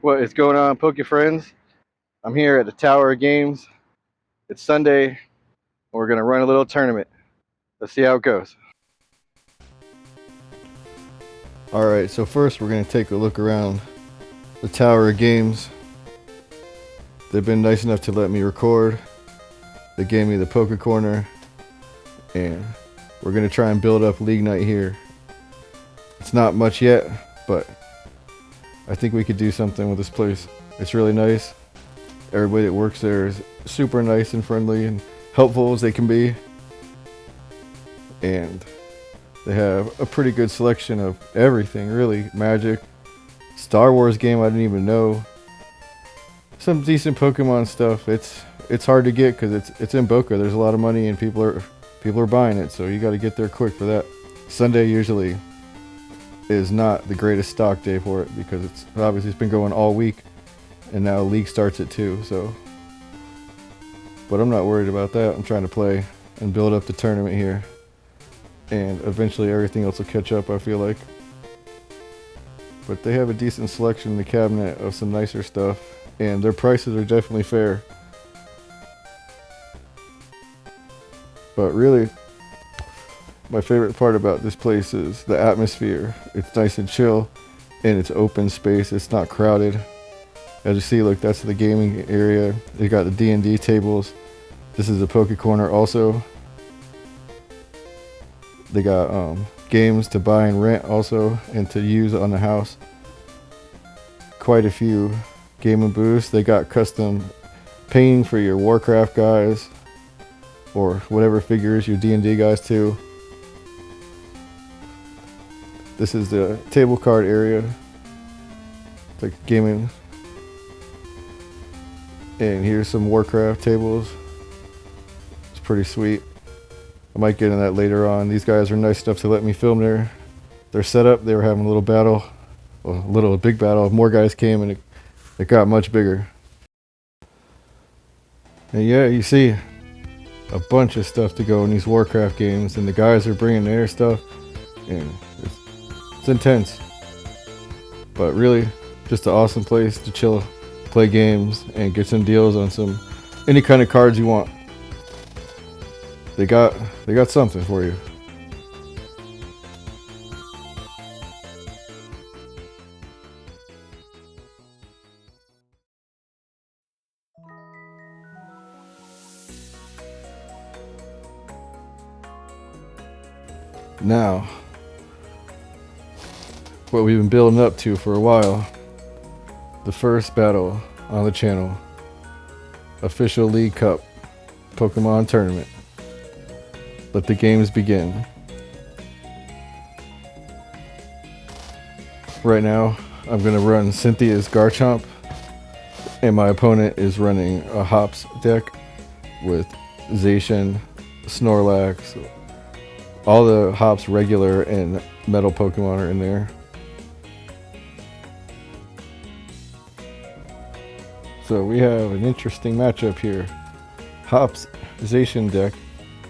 What is going on, Poke Friends? I'm here at the Tower of Games. It's Sunday, and we're going to run a little tournament. Let's see how it goes. Alright, so first we're going to take a look around the Tower of Games. They've been nice enough to let me record. They gave me the Poker Corner, and we're going to try and build up League Night here. It's not much yet, but I think we could do something with this place. It's really nice. Everybody that works there is super nice and friendly and helpful as they can be. And they have a pretty good selection of everything, really. Magic, Star Wars game I didn't even know. Some decent Pokemon stuff. It's hard to get because it's in Boca. There's a lot of money and people are buying it, so you got to get there quick for that. Sunday usually is not the greatest stock day for it because it's been going all week, and now league starts at 2. So, but I'm not worried about that. I'm trying to play and build up the tournament here, and eventually everything else will catch up, I feel like. But they have a decent selection in the cabinet of some nicer stuff, and their prices are definitely fair. But really, my favorite part about this place is the atmosphere. It's nice and chill, and it's open space. It's not crowded. As you see, look, that's the gaming area. They got the D&D tables. This is the Poke Corner also. They got games to buy and rent also, and to use on the house. Quite a few gaming booths. They got custom painting for your Warcraft guys, or whatever figures your D&D guys too. This is the table card area. It's like gaming. And here's some Warcraft tables. It's pretty sweet. I might get in that later on. These guys are nice enough to let me film their setup. They were having a little battle. Well, a big battle. More guys came and it got much bigger. And yeah, you see a bunch of stuff to go in these Warcraft games, and the guys are bringing their stuff, and it's intense. But really, just an awesome place to chill, play games, and get some deals on any kind of cards you want. They got something for you. Now, what we've been building up to for a while, the first battle on the channel, official League Cup Pokemon tournament. Let the games begin. Right now, I'm gonna run Cynthia's Garchomp, and my opponent is running a Hops deck with Zacian, Snorlax, all the Hops regular and metal Pokemon are in there. So we have an interesting matchup here. Hops Zacian deck,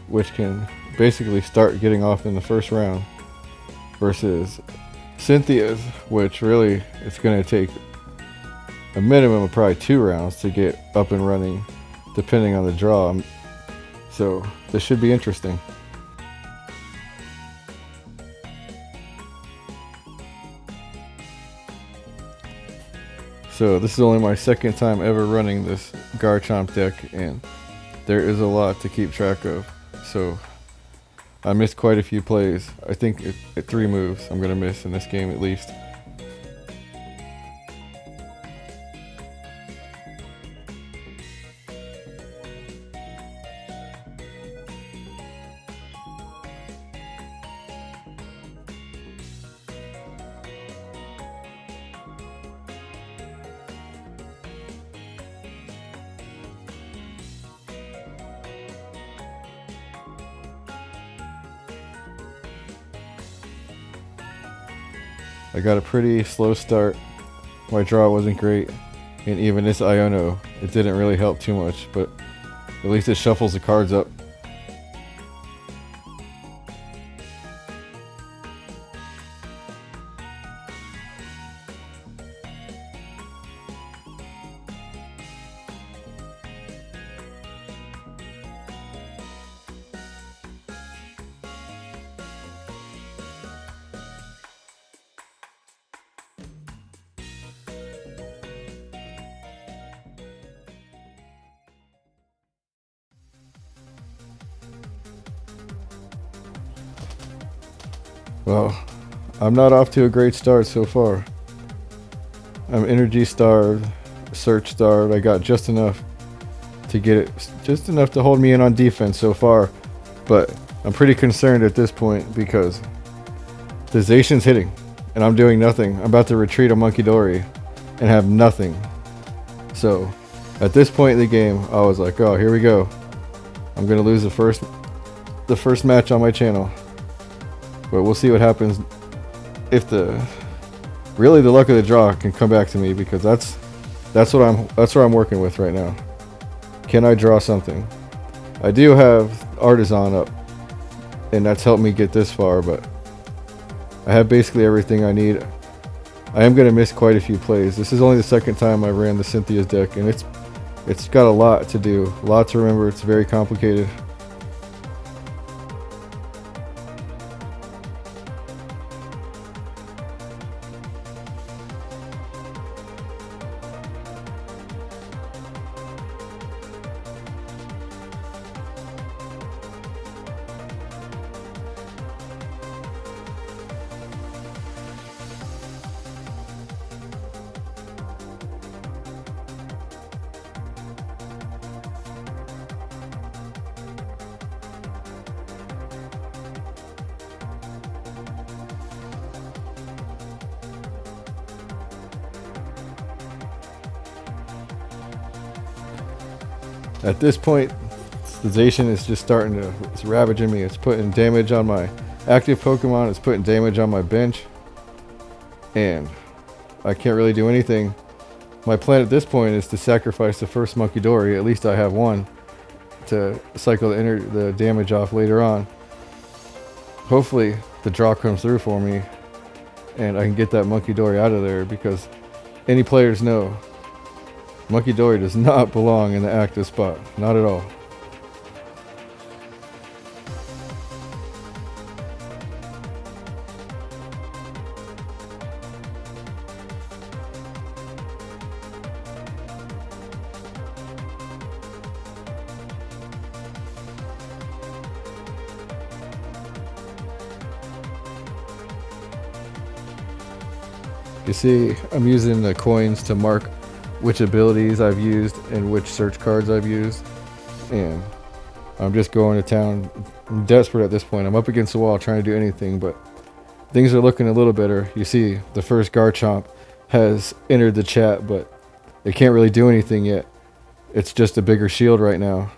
which can basically start getting off in the first round, versus Cynthia's, which really it's going to take a minimum of probably 2 rounds to get up and running, depending on the draw. So this should be interesting. So this is only my second time ever running this Garchomp deck, and there is a lot to keep track of. So I missed quite a few plays. I think at 3 moves I'm going to miss in this game at least. I got a pretty slow start. My draw wasn't great, and even this Iono, it didn't really help too much, but at least it shuffles the cards up. Well, I'm not off to a great start so far. I'm energy starved, search starved. I got just enough to get it, just enough to hold me in on defense so far. But I'm pretty concerned at this point because the Zacian's hitting and I'm doing nothing. I'm about to retreat a Monkey Dory and have nothing. So at this point in the game, I was like, oh, here we go. I'm gonna lose the first match on my channel. But we'll see what happens if really the luck of the draw can come back to me, because that's what I'm working with right now. Can I draw something? I do have Artisan up, and that's helped me get this far, but I have basically everything I need. I am gonna miss quite a few plays. This is only the second time I ran the Cynthia's deck, and it's got a lot to do, a lot to remember. It's very complicated. At this point, the Zacian is just starting to, it's ravaging me. It's putting damage on my active Pokemon. It's putting damage on my bench. And I can't really do anything. My plan at this point is to sacrifice the first Monkey Dory. At least I have one to cycle the damage off later on. Hopefully the draw comes through for me and I can get that Monkey Dory out of there, because any players know Monkey Dory does not belong in the active spot. Not at all. You see, I'm using the coins to mark which abilities I've used and which search cards I've used, and I'm just going to town. I'm desperate at this point. I'm up against the wall trying to do anything, but things are looking a little better. You see, the first Garchomp has entered the chat, but it can't really do anything yet. It's just a bigger shield right now,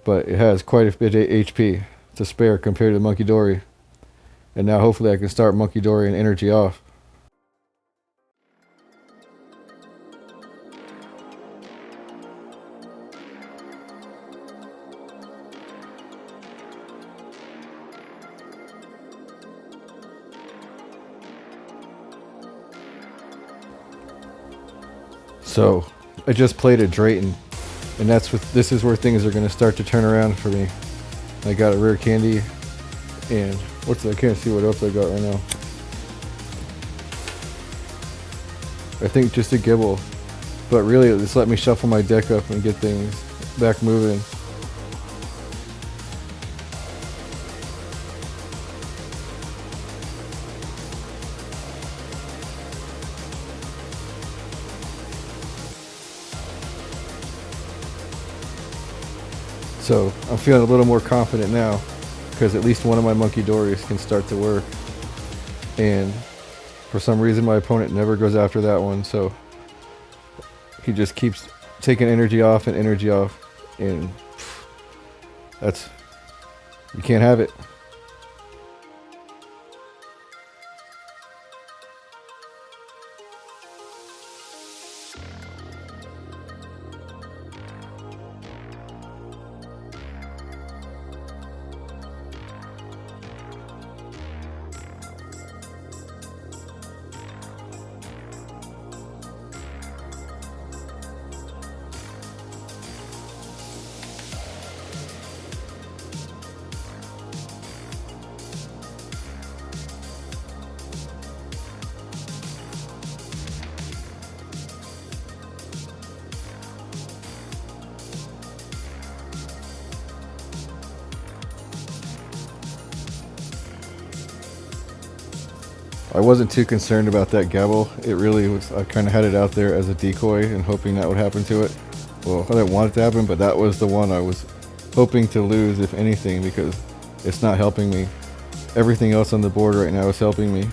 but it has quite a bit of HP to spare compared to Monkey Dory. And now hopefully I can start Monkey Dory and energy off. So I just played a Drayton, and this is where things are going to start to turn around for me. I got a rare candy, and I can't see what else I got right now. I think just a Gibble, but really it just let me shuffle my deck up and get things back moving. So I'm feeling a little more confident now, because at least one of my Monkey Dories can start to work. And for some reason my opponent never goes after that one, so he just keeps taking energy off and energy off, and you can't have it. I wasn't too concerned about that gabble. It really was. I kind of had it out there as a decoy and hoping that would happen to it. Well, I didn't want it to happen, but that was the one I was hoping to lose, if anything, because it's not helping me. Everything else on the board right now is helping me.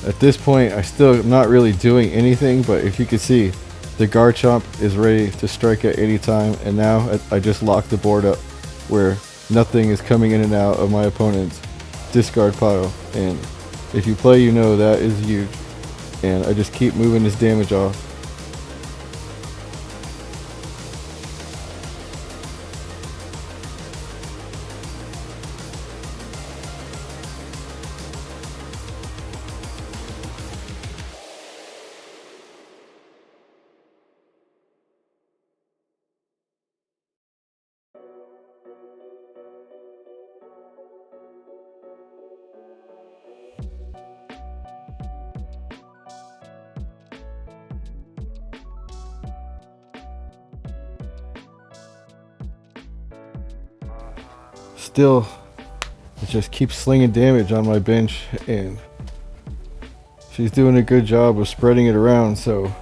At this point, I still am not really doing anything, but if you can see, the Garchomp is ready to strike at any time, and now I just locked the board up where nothing is coming in and out of my opponent's discard pile. And if you play, you know that is huge. And I just keep moving this damage off. Still, it just keeps slinging damage on my bench, and she's doing a good job of spreading it around, so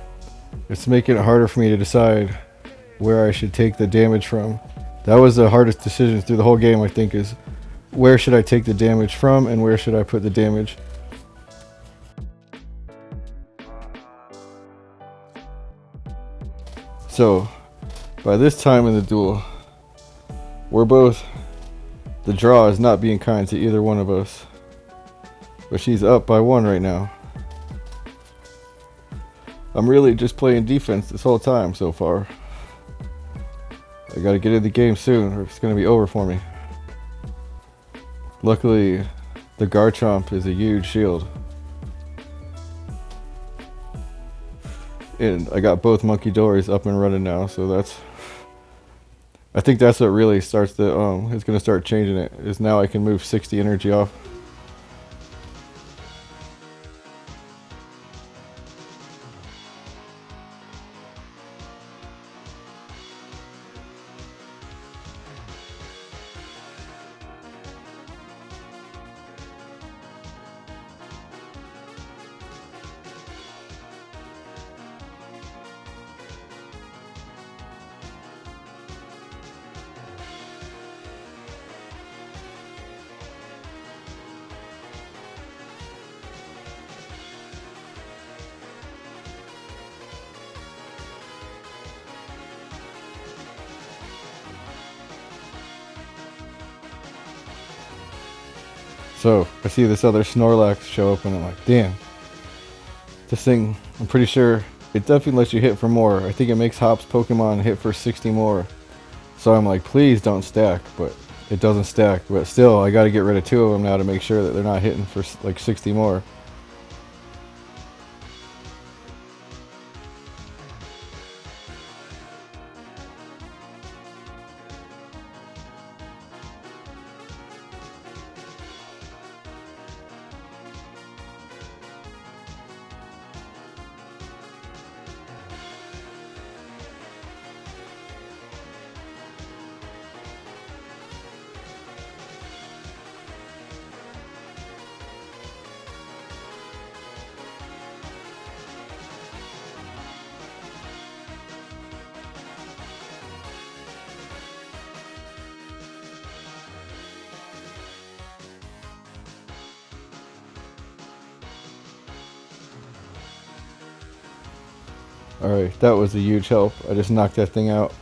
it's making it harder for me to decide where I should take the damage from. That was the hardest decision through the whole game, I think, is where should I take the damage from and where should I put the damage. So, by this time in the duel, the draw is not being kind to either one of us. But she's up by 1 right now. I'm really just playing defense this whole time so far. I gotta get in the game soon or it's gonna be over for me. Luckily, the Garchomp is a huge shield. And I got both Monkey Dories up and running now, so I think that's what really starts to, is going to start changing it, is now I can move 60 energy off. So I see this other Snorlax show up and I'm like, damn. This thing, I'm pretty sure it definitely lets you hit for more. I think it makes Hop's Pokemon hit for 60 more. So I'm like, please don't stack, but it doesn't stack. But still, I gotta get rid of 2 of them now to make sure that they're not hitting for like 60 more. Alright, that was a huge help. I just knocked that thing out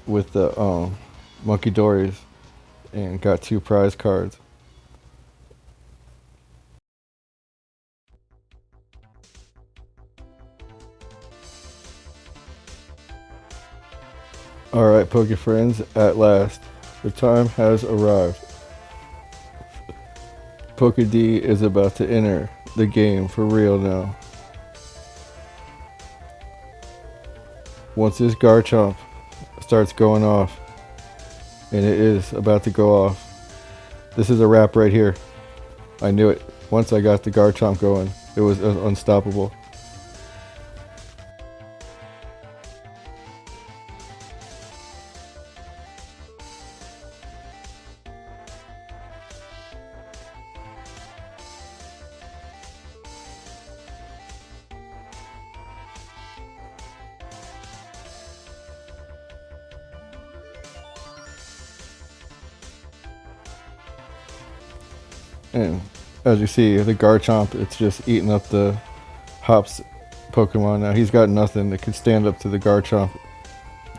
with the Monkey Dories and got 2 prize cards. Alright, Poke Friends, at last, the time has arrived. Poker D is about to enter the game for real now. Once this Garchomp starts going off, and it is about to go off, this is a wrap right here. I knew it. Once I got the Garchomp going, it was unstoppable. And as you see, the Garchomp, it's just eating up the Hop's Pokemon now. He's got nothing that can stand up to the Garchomp.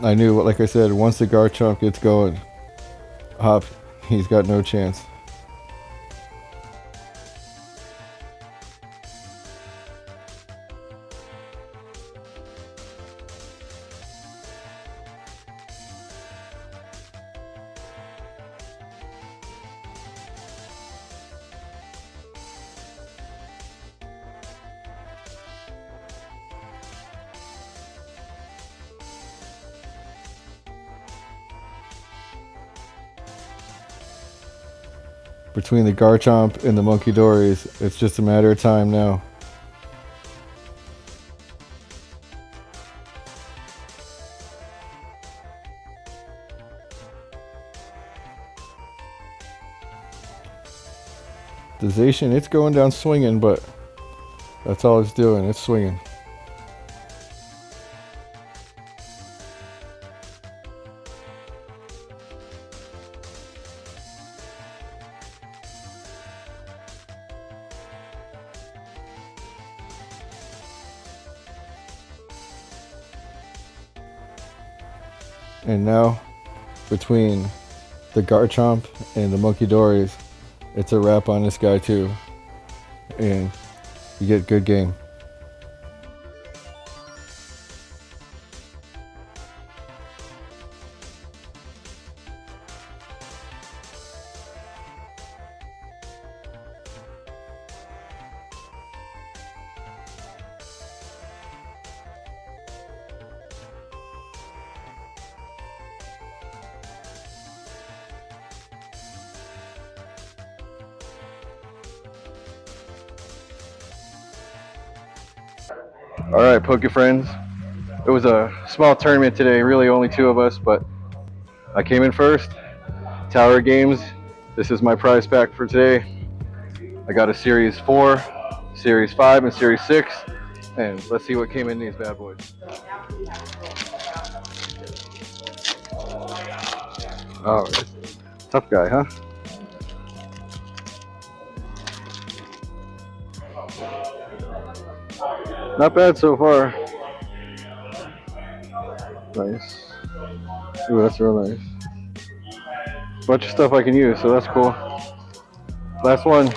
I knew, like I said, once the Garchomp gets going, Hop, he's got no chance. Between the Garchomp and the Monkey Dories, it's just a matter of time now. The Zacian, it's going down swinging, but that's all it's doing, it's swinging. And now, between the Garchomp and the Monkey Dories, it's a wrap on this guy too. And you get good game. All right, Poke friends. It was a small tournament today, really only 2 of us, but I came in first. Tower Games, this is my prize pack for today. I got a Series 4, Series 5, and Series 6, and let's see what came in these bad boys. Oh, tough guy, huh? Not bad so far. Nice. Ooh, that's real nice. Bunch of stuff I can use, so that's cool. Last one.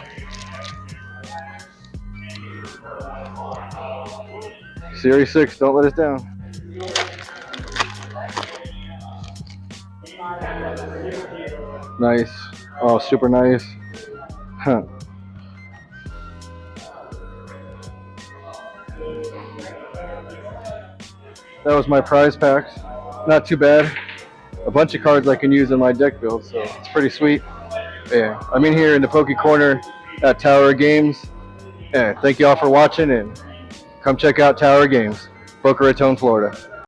Series 6, don't let us down. Nice. Oh, super nice. Huh. That was my prize packs. Not too bad. A bunch of cards I can use in my deck build, so it's pretty sweet. Yeah, I'm in here in the Poke Corner at Tower Games. Yeah, thank you all for watching, and come check out Tower Games, Boca Raton, Florida.